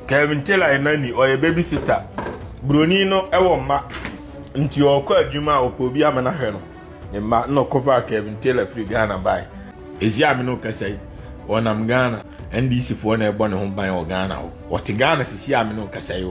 Kevin Taylor enani or a babysitter. Brunino ewoma nti okọ adwuma opobi amana hwe no. Ne ma no cover Kevin Taylor free Ghana by. Ezi amino kasai onam Ghana NDC fo na ebo ne ho ban o Ghana o. Oti Ghana sisi amino kasai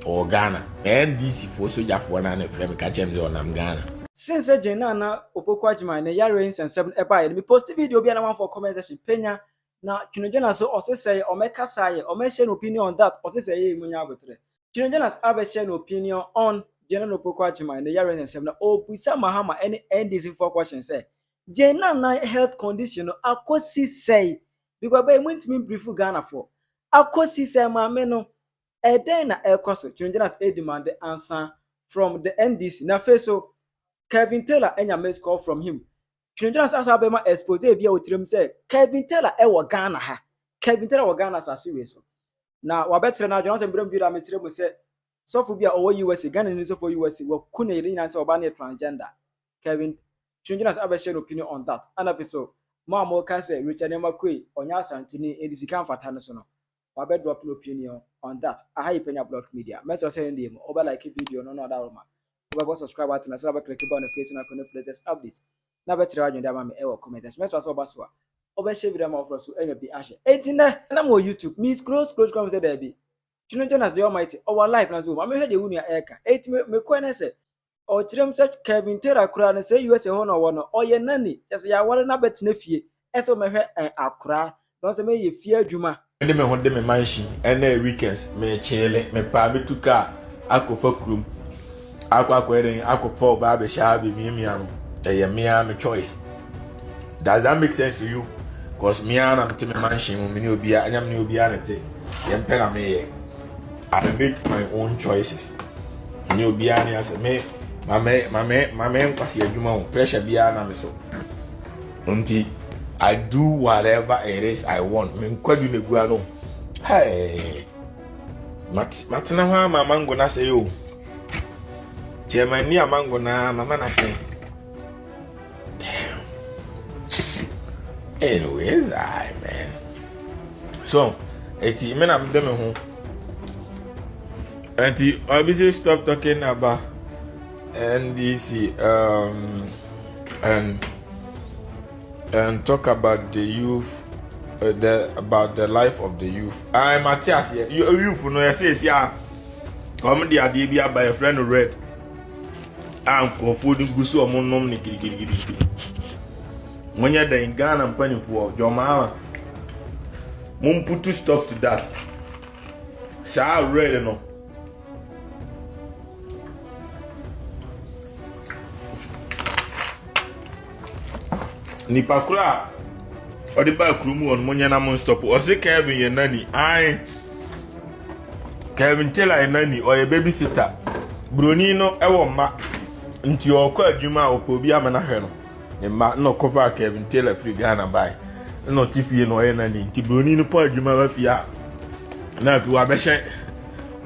o Ghana. NDC fo soja fo na na frame ka chem de onam Ghana. Since Naana opokwajima na yare in 7 eba me post video bi na one for comment section Penyah na Twene Jonas so say o meka say o me share opinion on that o say ye munya abotre. Twene Jonas abe share opinion on General opokwajima na yare in 7 o busa Mahama NDC for question say Naana health condition akosi say because be muntimi brief Ghana for akosi say ma me no eden na ekoso Twene Jonas demand the answer from the NDC na face so Kevin Taylor enya miss call from him. Twene Jonas asa be ma expose bia otirem say Kevin Taylor wo Ghana ha. Kevin Taylor wo Ghana sa serious. Na wa betre na Jonas mbram video ametirem say sofo bia owo US Ghana ni sofo US wo kuna yiri nyan say oba na transgender. Twene Jonas aba share opinion on that. And so ma mo ka say Richard Emakwe onya asantini edisi kan fata no so no. Wa be drop opinion on that. Aha Penyah block media. Message say ndem oba like video no other woman. Over subscribe button and click on the notification icon for latest updates. Na be try join them e comment. Metro so baso. Over share video ma so enya bi ahye. Etina na mo YouTube. Me scroll come say there be. Twene Jonas the Almighty. Our life na zo. Ma me hwe de wunu ya eka. Me ko na say o kirem say Kevin Taylor akura na say US ho no wo no. Oye nani. Just ya wore na betena fie. Eso me hwe akura. Don say me ye fie adwuma. Ende me ho de me mansion. Ene weekends me chele me pa me tuka akofa krum. Akwa ba be sha be me anu. Me choice. Does that make sense to you? Cause me and I'm to me mansion me obi a anyam ne obi a nete. Yem pela me I make my own choices. Me obi a ne ase me mame kwasi adwuma o pressure bia na me so. Unti I do whatever it is I want. Me nkwadu negu anu. Hey. Matina ha mama ngo na say yo. Chairman ni amango na mama na say. Damn. Anyways, man. So, eti men am dem ho. Eti obviously stop talking about NDC and talk about the youth about the life of the youth. I Matthias you youth no say yeah. Come the ade bia by a friend red. Anko food gusu omonom ni gidi. Monya da in Ghana mpanifo Jomama. Mum put to stop to that. Sa red no. Ni pakura odi ba krumu on monya na mon stop. O se Kevin ye nani. Ai Kevin Taylor ye nani o ye babysitter. Bruni no ewoma nti okọ adwuma opobi amana hwe no. Ne ma no cover Kevin Taylor free Ghana by. No tifie no ye nani nti Bruni no po adwuma ba fia. Na fi wa be hye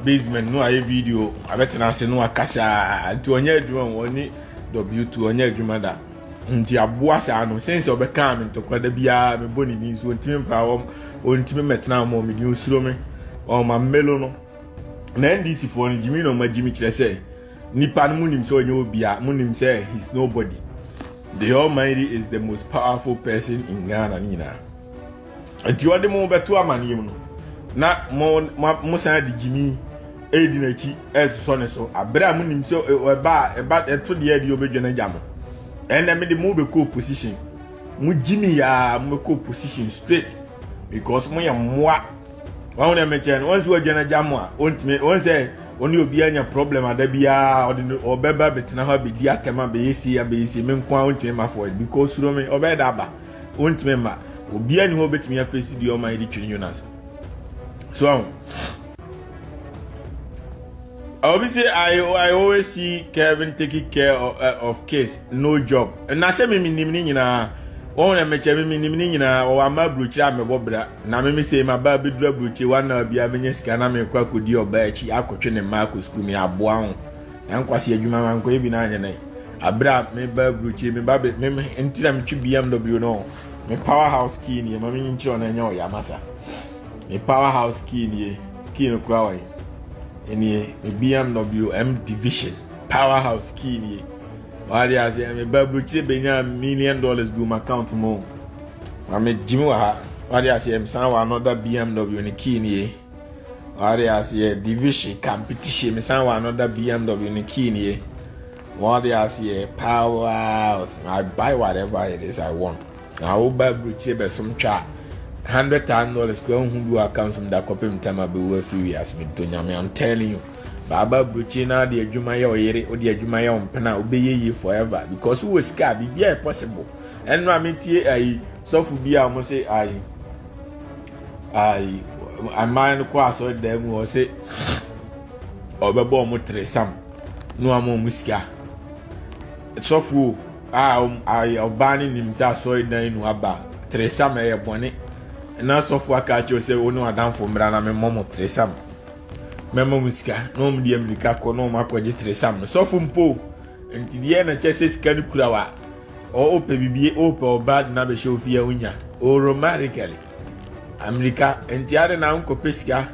basement no aye video abetena se no akasa nti onye adwuma woni W2 onye adwuma da. Nti aboa sa no sense obeka me ntokwada bia me boni ni so ntimi mfa wom ontimi metena mo me ni osuro me o ma melo no na NDC for Jimmy no ma Jimmy kire say nipa no munim so onye obia munim say he's nobody. The Almighty is the most powerful person in Ghana nina. Enti wode mo beto amanim no na mo san di Jimmy edi na chi eso ne so abra munim so eba eto de edi obedwana jamo. And I made the move to position. Jimmy ya move position straight because mo ya moi. One of them once we jana jamwa. Once say only obi anya problem adabia or beba betina ha be dia tema be yesi ya be yesi me nkwa ontime ma for it because ro me obeda ba ontime ma obi ani ho betimi ya face the Almighty Twene Jonas. So obviously, I always see Kevin taking care of case, no job. And I say me nyina, on a meche me nyina o ama bruchi ame bobra. Na me say my baby dra bruchi one na bia menye sika na me kwa kodi oba echi akotwe ne mark school me aboa ho. Yankwase adwuma man ko ebi na anya nai. Abra me ba bruchi me ba me ntira me twi BMW no. Me powerhouse key ni ma me nchi ona nya o ya masa. Me powerhouse key ni key no crowd. Any BMW M division powerhouse key ni. Why they say me babuchi benya $1 million go my account mo. I me Jimmy wa. Why they say me san another BMW ni key ni. Why they say division competition me san another BMW ni key ni. Why they say powerhouse. I buy whatever it is I want. I will buy babuchi be some cha. $100,000 go on who account from that copy time be worth few years me donya me I'm telling you baba bruchi na the adwuma ya oyere o the adwuma ya ompena obeye forever because who is scar be possible and no ametie ai sofu bia o say I mind kwa so dem o say obebo mo tresam no amo musika sofu I obani nimsa so dan no aba tresam e bone na sofu aka cho say onu adam fo mra na me momo tresam memo musika no mdi amerika ko no makwaje tresam no sofu mpo enti die na chese scan kurawa o ope bibie ope obad na be show fia unya o romantically amerika enti ade na nko pesika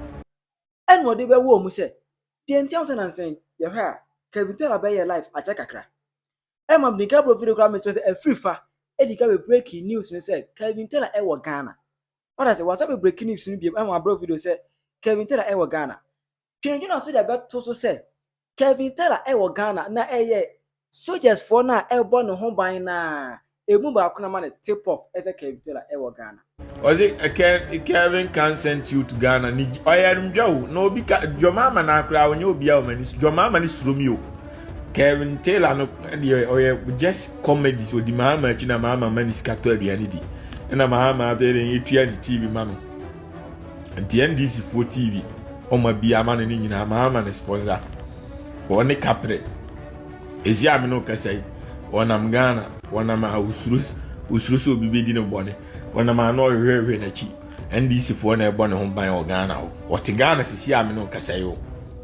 en wode be wo mu se die enti am se na nsen ye hwa kabitela be ye life acha kakra e ma bnika bro video kra me stress e free fa e di ka be breaking news me se kabitela e wo Ghana. What I say was a breaking news in the bro video said Kevin Taylor ewa Ghana. Twene Jonas so that to say Kevin Taylor ewa Ghana na soldiers for na e born home by na e mu ba kuna man tip off as a Kevin Taylor ewa Ghana. Was it Kevin can send you to Ghana ni oyam jaw no bi ka your mama na akra onye obi a mani your mama ni stromio Kevin Taylor no dey just comedy so di mama chi na mama mani skato aduane di na Mahama abere etua ni TV mano nti NDC 4 TV o ma bia mano ni nyina Mahama ne sponsor woni kapre ezi amino kasai wonam Ghana wonam usuru so bibedi ne bone wonam ano hwehwe na chi NDC 4 na ebone ho ban o Ghana o te Ghana sisi amino kasai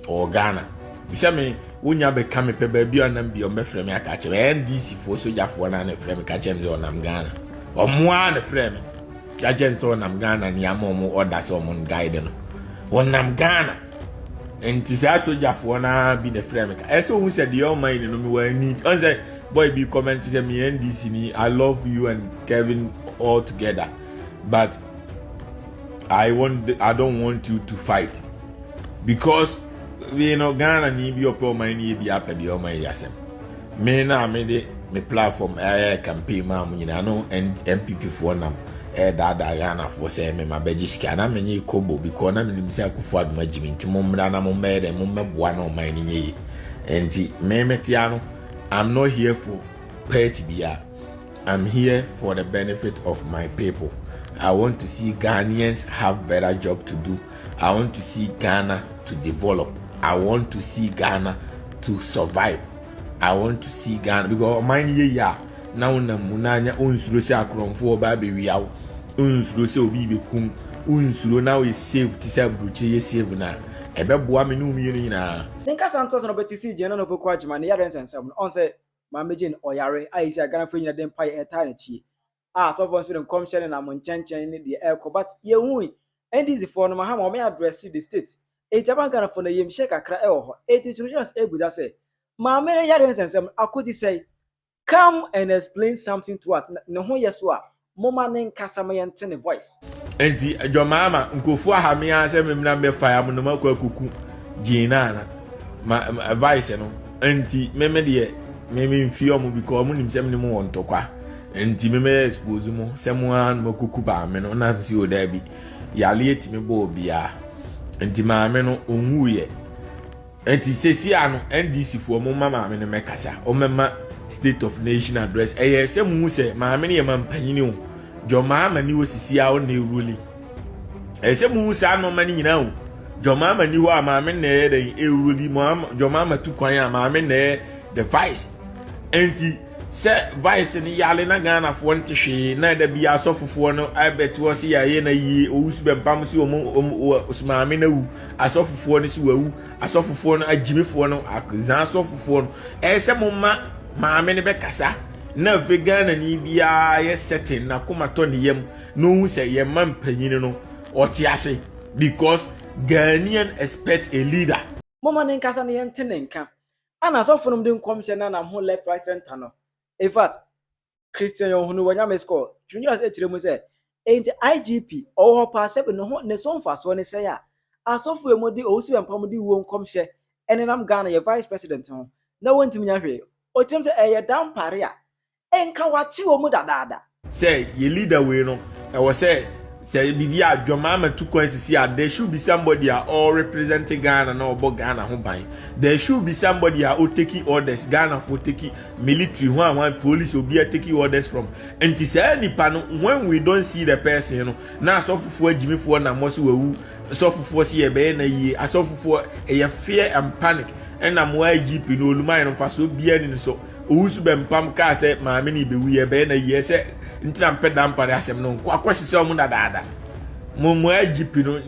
o Ghana bisame wonya be kame pe ba bia nam bia o mefrɛ me aka che NDC 4 soja 4 na ne frɛ me ka che me wonam Ghana Omwa ne frame agent so nam Ghana ni amomo order so mon guide no wonam Ghana enti sa soja fo na bi ne frame ka eso hu said your mind no me wa need on say boy be comment say me NDC ni I love you and Kevin all together but I don't want you to fight because we know Ghana ni bi opo man ni bi apa bi o man yasem me na me de me platform campaign ma mu nyina no MPP for nam dada Ghana for say me mabeji sika na menye kobo because na me say akufo aduma jimi nti mo mra na mo mede mo meboa na o man ni nye enti me metia no I'm not here for party bia I'm here for the benefit of my people. I want to see Ghanaians have better job to do. I want to see Ghana to develop. I want to see Ghana to survive. I want to see Ghana because mine ya now na munanya unsuro se akronfo ba be wiawo unsuro se obi be kum unsuro now is saved to say bruche ye save na ebeboa me no mi nyina Think Santos no betisi je no poko agima ne yaren sensem on say ma mejin oyare ai say Ghana fo nyina dem pai eta na chi so for so come share na monchenchen ne the air but ye hu NDC for no Mahama o me address the state Japan Ghana for na yem share kakra e wo ho Twene Jonas ebuda say ma mere yaren sensem akodi say come and explain something to us ne ho yeso a moma ne nkasa ma yente ne voice enti adwomama nkofu ahamia se memna me fire mo no makwa kuku jinana ma voice no enti meme de meme mfio mo because mo nim se me mo wontokwa enti meme expose mo se mo an makuku ba me no na nsi o da bi yale etime bo bia enti ma me no onwuye enti sesi ano NDC fo mo mama me no mekasa o mema State of Nation address se mu se ma me ne mampanyini o Jomama ni wosisi a o na eruli se mu se ano mani nyina o Jomama ni ho a ma me na eruli mo Jomama tu kwan a ma me na the vice enti se vice ni yale na Ghana fo ntehwe na da bia asofofo no abeto se ya ye na yi owusu bempam se o osma me na wu asofofo no se wawu asofofo no agimefo no akuzan asofofo no se mo ma me ne be kasa na vegan ni bia ye setting na komato ne yem no hu se ye mampanyini no otiase because Ghanian expect a leader. Mama nkasa ne yente ne nka. Ana so funum de nkomhye na na ho left right center no. In fact, Christian Yohunu wanya score. Twene Jonas etire mu say, enti IGP owo pa sebe no ho ne so mfaso ne say a. Asofo emodi owusi bempam di wo nkomhye enenam Ghana ye vice president ho. Na wontim nya hwe. Otirim say eye dampare a. Enka wachi wo mu dadaada. Say ye leader we no. I was say bibi adwomama to consistency there should be somebody all representing Ghana na obo Ghana ho ban. There should be somebody who taking orders Ghana for taking military one police will be taking orders from. And to say nipa no when we don't see the person, you know, na asofofo agimifo na mo so wewu asofofo si e be na yi asofofo e fear and panic and na mo IGP no oluma no fa so bia ni so owusu bempam ka say maame ni be wi e be na yi say ntina mpeda mpare asem no akwasise omu dadaada mo IGP no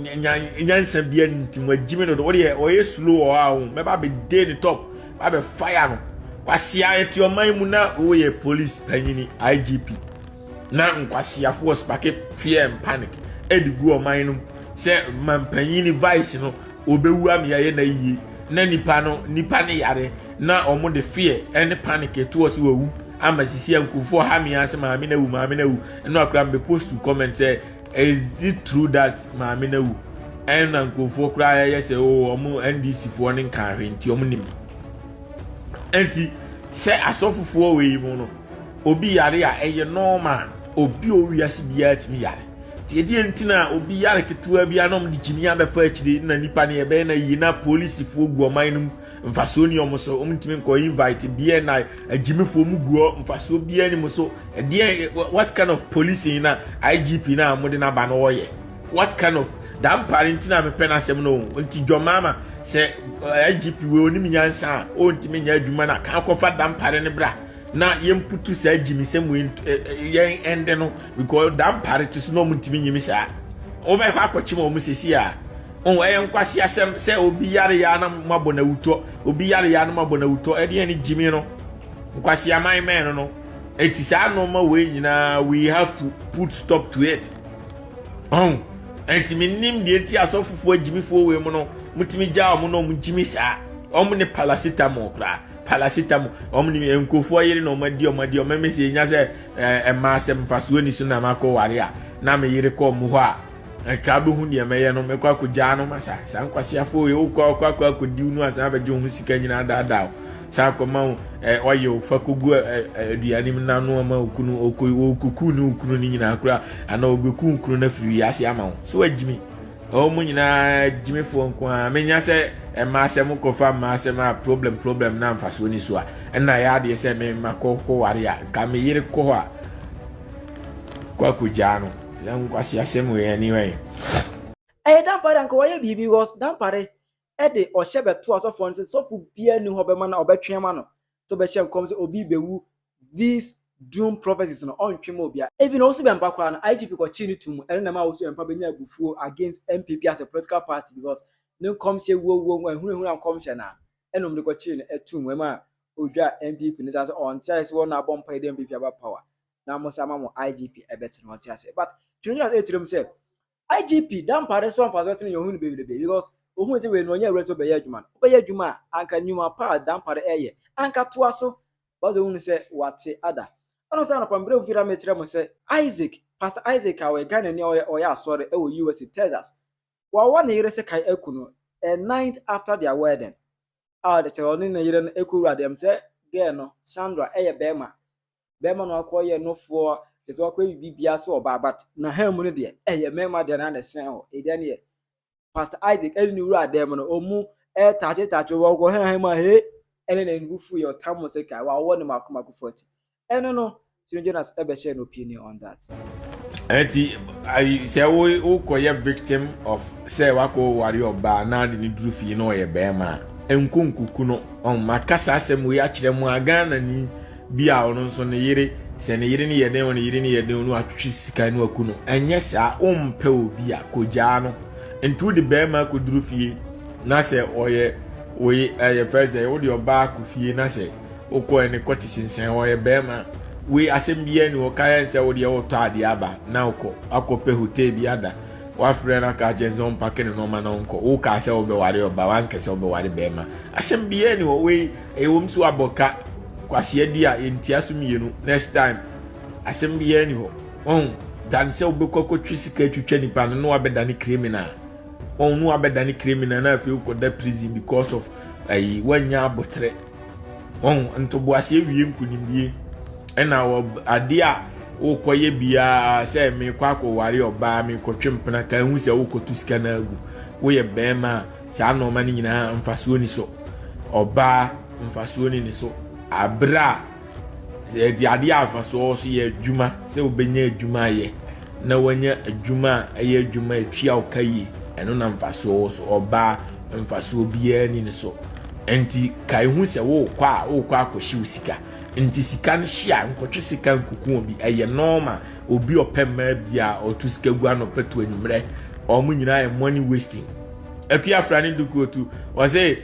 nyansa bia ntim agime no oye slow o awu meba be dey the top ba be fire no kwasia eti oman mu na oye police panyini IGP na nkwasia force packet fear and panic edigu oman no se mampanyini vice no obewu am yaye na yi na nipa ne yare na omo de fear and panic eto so wu ama sisi nkufo ha mi ase maame na wu no akra be post to comment say is it true that maame na wu en na nkufo kra ya say oh omo NDC fo ne kan hwe nti omo nim enti say asofofo we mu no obi yare a eye normal obi owiase bia atimi yare ti edi entina obi yare ketua bia no mde jimia be fa akire na nipa ne ebe na yi na police fo gu oman mfaso ni omoso omtimi nko invite bia na agimefo mu guo mfaso bia ni muso what kind of policing na IGP na amode na ba no oye what kind of damn parentina me pena sem no nti dwomama se IGP we oni nyansa o ntimi nya adwuma na kan kofa damn pare ne bra na yemputu sa agimisem we yen ende no because damn pare to no ntimi nyimi sa o be kwa akochima o musesi a on nkwasi asem se obi yare ya na mabona wuto obi yare ya na mabona wuto e de ni jimi no nkwasi aman men no eti sa no ma we nyina we have to put stop to it enti minim de enti asofofo agimifo we mu no mutimi ja omo no mu jimi sa omo ne paracetamol omo ni enkofo yire no omadi omemese nya se ma asem faso ni so na mako ware a na me yire ko mu ho a ka be hu ne meye no mekwa kugya no masa san kwase afo ye okwa kodi unu asa ba je hu sika nyina dada sa koma oye fakugu aduanim na no ma okunu okunu ni nyina akura ana obeku nkunu na firi ase ama so agimi o mu nyina jimi fo nko a menya se ma asem kofa ma asem a problem na mfaso ni so a na ya de se me makoko ware a ka me yire ko a kwa kugya no yankwasi asem we anyway dampare anko waye bibi was dampare de o shebe to asofo nse sofu bia ni ho be ma na obetwe ma no to be shem kom se obi bewu these doom prophecies no on twem obia even also be mpa kwa na IGP ko chi ni tum ene na ma also mpa benya agufuo against MPP as a political party because no come se wo ehunu come se na enom de ko chi ni etum we ma odwa MPP ni say on tell won na bompa de MPP aba power na mo sama mo IGP ebet no tia say but Twene Jonas etrim say IGP dampare so amfa so you hunu bebe because ohun say we no nya reso be yadwuma be yadwuma anka nyuma pa dampare eye anka toa so but ohun say wate ada ono say na pambre vira me kire mo say Pastor Isaac awe Ghana ni oya asore e wo US Texas wa na yire se kai akuno a night after their wedding the tell ni na yire no ekuru adem say girl no Sandra eye bema no akoye no for is what we bibia so oba but na ha mu ne de mema de na sen ho e de ne Pastor Isaac eni ru adem no omu tache wo go ha ma he ene na nbufu your tam say kai wa wo ne makoma ku 40 eno no Twene Jonas ebe share an opinion on that I say we koye victim of say wako wari oba na de ni duru fi no ye bema enkunkuku no on makasa asem we akire mu Ghana ni bia ono nso ne yire se ne yire ni yede on yire ni yede onu atwi sika no akuno enye sa ompe obi a koja no entu de bema ko duru fie na se oye we feze wo de oba ku fie na se okọ ene kwati sinsen oye bema we asem bia ni o kaya se wo de wo to ade aba na okọ akope hotel bi ada wa frɛ na ka kyɛn sɛ ɔmpake ne nɔɔma na ɔnkɔ wo ka sɛ wobɛware ɔba wankɛ sɛ wobɛware bɛɛma asɛm biara ni wɔ wei ɛwɔ m so abɔka kwahyia di a yɛntia so mmienu next time asɛm biara ni hɔ dan sɛ wobɛkɔ twi sika twitwa nipa no na wabɛdane criminal no wabɛdane criminal na afei wokɔda prison because of wanya abotre ntoboaseɛ wie nkunimdie ɛna wɔ ade a wokɔyɛ biara sɛ mekɔ akɔware ɔbaa mekɔtwe mpena ka hu sɛ wokɔtu sika no agu woyɛ bɛrima saa nɔɔma no nyinaa mfasoɔ ni so ɔbaa mfasoɔ ni so abra di ade a mfasoɔ so yɛ adwuma sɛ wobɛnya adwuma ayɛ na wanya adwuma ɛyɛ adwuma atwia wo ka yie ɛno na mfasoɔ so ɔbaa mfasoɔ biara ni so enti ka hu sɛ wokɔ akɔhye wo sika nti sika no hia nkɔtwe sika nkuku obi ɛyɛ normal obi ɔpɛma bia ɔtu sika gu anɔpɛto anwumrɛ ɔmo nyinaa yɛ money wasting akua frani dukotu ɔsɛ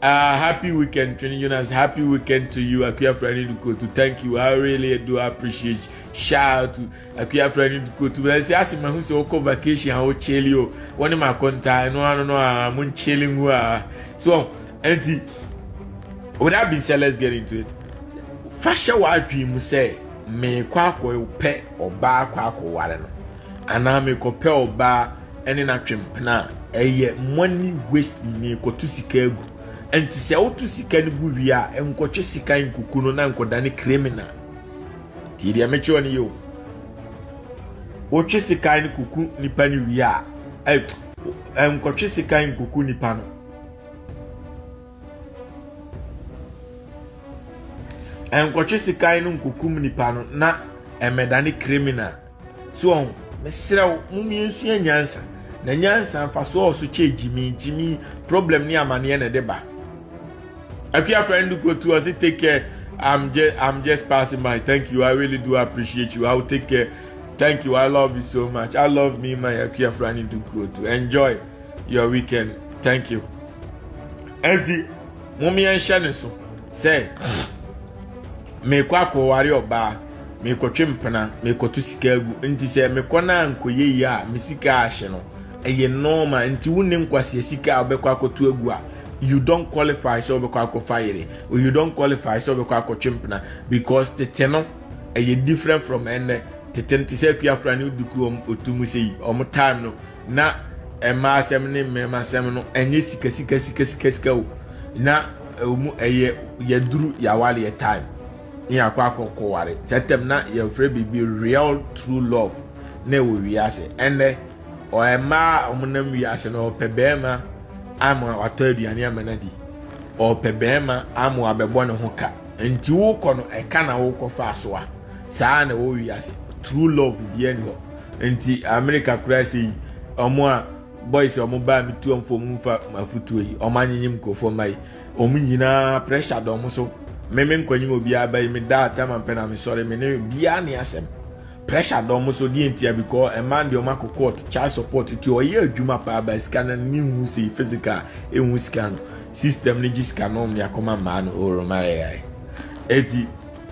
happy weekend Twene Jonas, happy weekend to you akua frani dukotu. Thank you, I really do appreciate. Shout out to akua frani dukotu. But I say as my who go vacation how chill you one of my contact no I'm chilling so and with that being said, let's get into it. Fasha wa dream say me kwa pe oba kwa ware no ana me ko pe oba ene na twempena eye money waste me ko to sika egu enti se wo to sika ne gu wi a enkotwe sika nkuku no na nkoda ne criminal ti dia me chiwo ne yo wo twe sika ne kuku nipa ne wi a enkotwe sika nkuku nipa no enkotwe sika no nkukum nipa no na emedane criminal so mesrew mumyensu nyansa na nyansa faso so jimi problem ni amane na deba apia friend go to us take care. I'm just passing by. Thank you, I really do appreciate you. I'll take care. Thank you, I love you so much. I love me my apia friend to go to enjoy your weekend. Thank you. Enti mumyensu so say me kwa ware oba me kotwe mpena me kotu sika agu nti se me kona ankoye yi a me sika ahye no eye normal nti wunne nkwase sika obekwa kotu agu a you don't qualify so obekwa akofire or you don't qualify so obekwa akotwe mpena because the teno eye different from ene tete se kwa fra ne duku otumu sei omo time no na ema asem ne mema asem no enye sika o na omu eye yaduru ya wale ya time ni akwa ware setem na ye free be real true love na we wiase ene o ema omunam wiase no pebema ama wato aduane amanadi o pebema ama abebo ne ho ka nti wo kɔ no eka na wo kɔ fa so a saa na wo wiase true love die ni ho nti America kura sei omo a boys omo ba mi tu omfo mu fa mafutu yi omo anynyim kofo mai omo nyina pressure do omo so meme nkwanyim obi abai me da time pena me sorry me ne bia ne asem pressure do mo so di entia because a man de o mako court child support ti o ye adwuma pa ba scan ni hu say physical e hu scan system ni scan no me akoma man o romare ai eti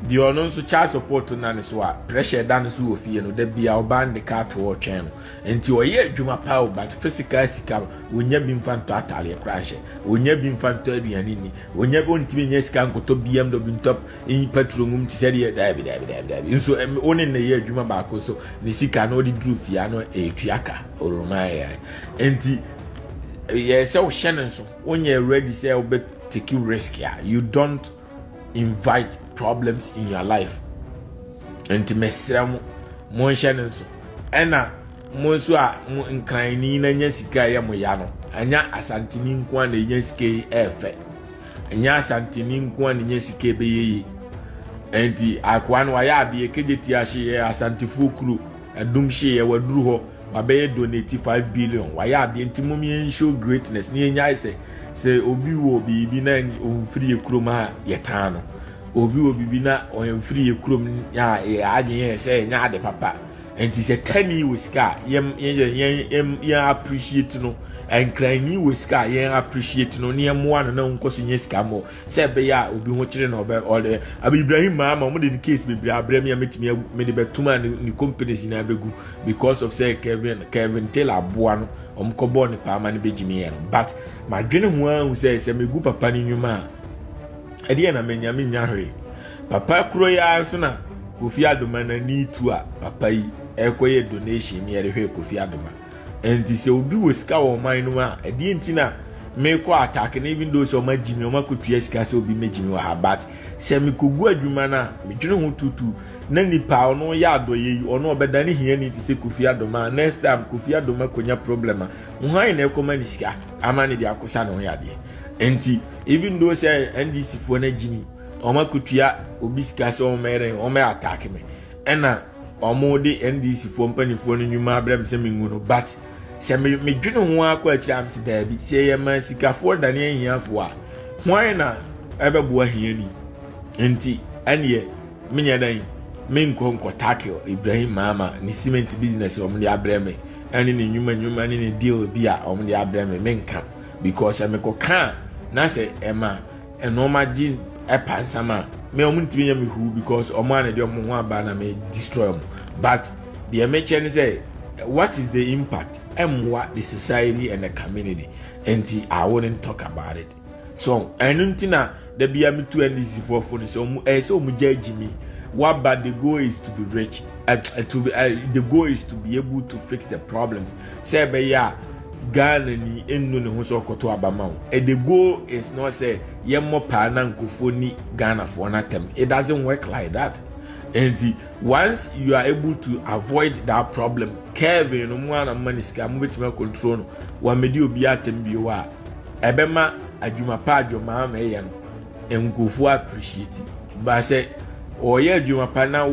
di ono so child support na ne so a pressure dan so ofie no da bia o ban de car to o twen enti o ye adwuma pa o but physical sika onya bi mfanto atale crash onya bi mfanto aduane ni onya bi ontimi nya sika nkoto BMW ntop in petrol ngum ti sɛ dabi nso oni na ye adwuma ba ko so ne sika no di dru fia no etuaka oromai enti ye sɛ o hyɛ nso onya ready sɛ o be take risk ya you don't invite problems in your life enti mesram mo hyɛ nso ɛna mo so a nkrani na nya sika ya mo ya no anya asantini nko a na nya sika efe anya asantini nko a na nya sika be yeyi enti akwa no ya ade kegeti ahye asantifo kuru adum hye ya waduru ho wabe donate 5 billion ya ade enti mo mi show greatness ni nya se obi wo bibi na omfiri ekrom a yetan no obi wo bibi na omfiri ekrom ya adwen se nya ade papa and it is a tiny with scar yeah appreciate no and crying with scar yeah appreciate no near one no cause in yes camo say be ya obi ho chire no be all the Ibrahim Mahama mo the case be abrem met me the betuma ni companies in abegu because of say Kevin Taylor boa no omkobo ni pa ma ni begimi but my dwene ho an say me gu papa ni nwuma e de na manyame nyahwe papa kuro ya so na Kofi Adoma na ni tu a papa yi ekoye donation ni erehwe Kofi Adoma enti se obi wo sika wo man no a edi ntina me ko attack na even though so ma jimi o ma kotua sika se obi mejimi wa ha but se me kogu adwuma na me dwene ho tutu na nipa ono ya adoye ono obeda ne hia ni ti se Kofi Adoma next time Kofi Adoma konya problem a hwan na ekoma ni sika ama ne dia akosa no ya de enti even though say NDC fo na jimi Oma kutua obi sika se o mere o me attack me ena omo de NDC fo mpanifo no nwuma abrem se mengu no but se me dwene ho akwa akira am se daabi se ye man sika fo da ne ahiafo a hwan na ebebo ahiani enti ane menya dan menko tackle Ibrahim Mahama ni cement business o mo de abrem ene ni nwuma ni deal bi a o mo de abrem menka because me ko kan na se ema enoma ji epansama me omuntu binya me hu because omane de omo ho aba na me destroy them but the mention say what is the impact what the society and the community and I wouldn't talk about it so enuntina the bia me to NDC for so mu judge me what but the goal is to be rich the goal is to be able to fix the problems say be ya Ghana ni enu ne ho so koto abama and the goal is not say yemmo pa na nkofo ni Ghana for na tem it doesn't work like that and once you are able to avoid that problem Kevin no mo na maniska mo betima control no wa medi obi atem bi wa ebema adwuma pa adwuma ma ye no nkofo appreciate ba say oye adwuma pa na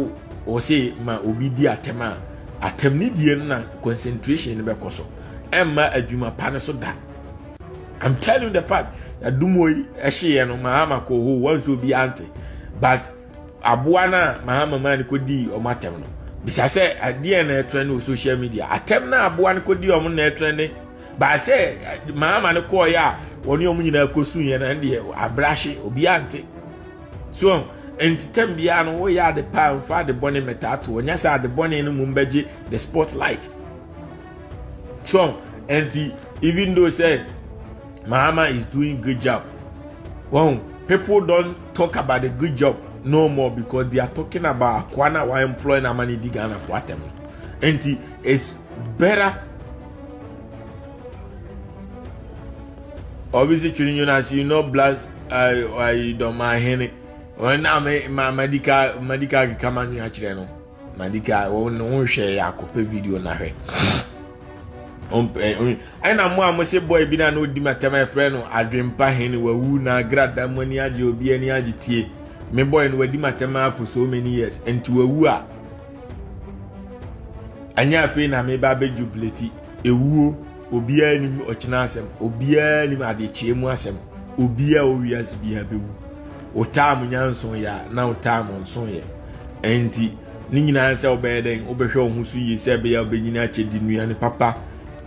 o say ma obi di atem ni die na concentration ne be koso Emma adwuma pa so da I'm telling you the fact that dumoyi ehye no Mahama ko ho once obi ante but abuana Mahama man ko di o matem no bisa say ade na trend on social media atem na abuana ko di o mo na trend ba say Mahama ne ko ya woni o mo nyina ko su ye na de abrahye obi ante so entitem bia no wo ya de pa fa de bone metato onya sa de bone no mumbeje the spotlight. So, and even though say Mahama is doing good job, well, people don't talk about the good job no more because they are talking about Kwana wa employing a money Ghana for them. And it's better. Obviously, Twene Jonas, you know, blast I don't mind. When I'm my medical come on your channel, medical won't share a copy video na here. Ana mo say boy bi na no di matema friend no adwempa hen wawu na grada moni age obi ani agitie me boy no wadi matema for so many years enti wawu a anya afi na me ba be jubilate ewuo obi anim ochina asem obi anim adechie mu asem obi a owias bi ha bewu otam nyanso ya na otam nso ye enti ni nyina se obeden obehwe ohusu yi se be ya obenyina achedi nua ne papa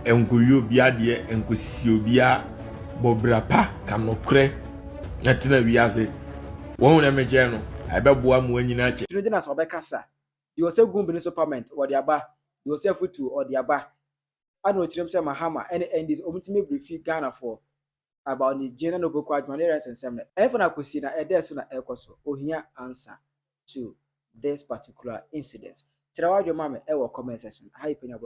enkuyo bia de enkosisi obia bobrapa kanokre natina wiase won na meje no abeboa mu anyina ache Twene Jonas obekasa you say gumbi ni superment or the aba you say futu or the aba ano tirem say Mahama any endis omutime brief Ghana for about the general no boko admanera and semne efa na kosi na edeso na ekoso ohia answer to this particular incident tira wadwo mama e wo comment section hi Penyah.